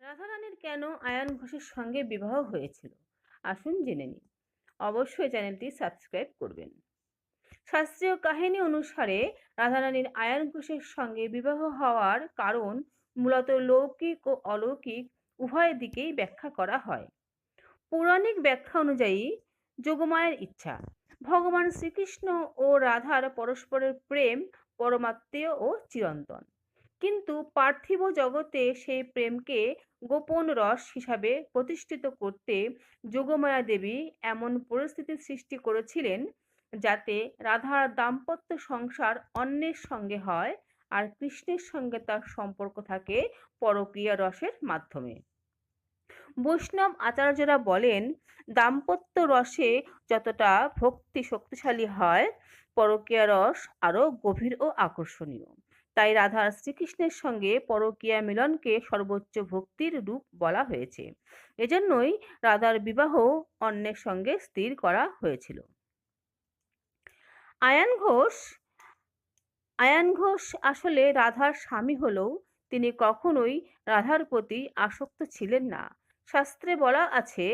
রাধারানীর কেন আয়ান ঘোষের সঙ্গে বিবাহ হয়েছিল? আসুন জেনে নিই। অবশ্যই চ্যানেলটি সাবস্ক্রাইব করবেন। শাস্ত্রীয় কাহিনী অনুসারে রাধারানীর আয়ান ঘোষের সঙ্গে বিবাহ হওয়ার কারণ মূলত লৌকিক ও অলৌকিক উভয় দিকেই ব্যাখ্যা করা হয়। পৌরাণিক ব্যাখ্যা অনুযায়ী যোগমায়ের ইচ্ছা, ভগবান শ্রীকৃষ্ণ ও রাধার পরস্পরের প্রেম পরমাত্মীয় ও চিরন্তন। কিন্তু পার্থিব জগতে সেই প্রেমকে গোপন রস হিসাবে প্রতিষ্ঠিত করতে যোগমায়া দেবী এমন পরিস্থিতির সৃষ্টি করেছিলেন যাতে রাধার দাম্পত্য সংসার অন্যের সঙ্গে হয় আর কৃষ্ণের সঙ্গে তার সম্পর্ক থাকে পরকীয়া রসের মাধ্যমে। বৈষ্ণব আচার্যরা বলেন, দাম্পত্য রসে যতটা ভক্তি শক্তিশালী হয়, পরকীয়া রস আরো গভীর ও আকর্ষণীয়। তাই রাধার শ্রীকৃষ্ণের সঙ্গে পরকীয়া মিলনকে সর্বোচ্চ ভক্তির রূপ বলা হয়েছে। এজন্যই রাধার বিবাহ অন্যের সঙ্গে স্থির করা হয়েছিল। আয়ান ঘোষ আয়ান ঘোষ আসলে রাধার স্বামী হলেও তিনি কখনোই রাধার প্রতি আসক্ত ছিলেন না। শাস্ত্রে বলা আছে,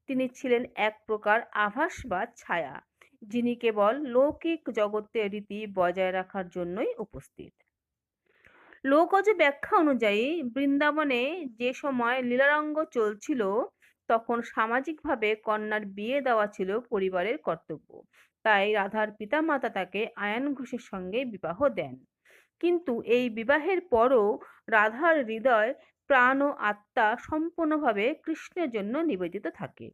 তিনি ছিলেন এক প্রকার আভাস বা ছায়া, যিনি কেবল লৌকিক জগতের রীতি বজায় রাখার জন্যই উপস্থিত। লোকজ ব্যাখ্যা অনুযায়ী বৃন্দাবনে যে সময় লীলারঙ্গ চলছিল, তখন সামাজিকভাবে কন্যার বিয়ে দেওয়া ছিল পরিবারের কর্তব্য। তাই রাধার পিতামাতা তাকে আয়ান ঘোষের সঙ্গে বিবাহ দেন। কিন্তু এই বিবাহের পরও রাধার হৃদয়, প্রাণ ও আত্মা সম্পূর্ণভাবে কৃষ্ণের জন্য নিবেদিত থাকে।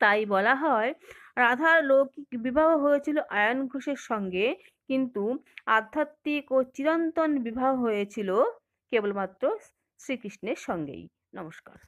তাই বলা হয়, রাধার লৌকিক বিবাহ হয়েছিল আয়ান ঘোষের সঙ্গে, কিন্তু আধ্যাত্মিক ও চিরন্তন বিবাহ হয়েছিল কেবলমাত্র শ্রীকৃষ্ণের সঙ্গেই। নমস্কার।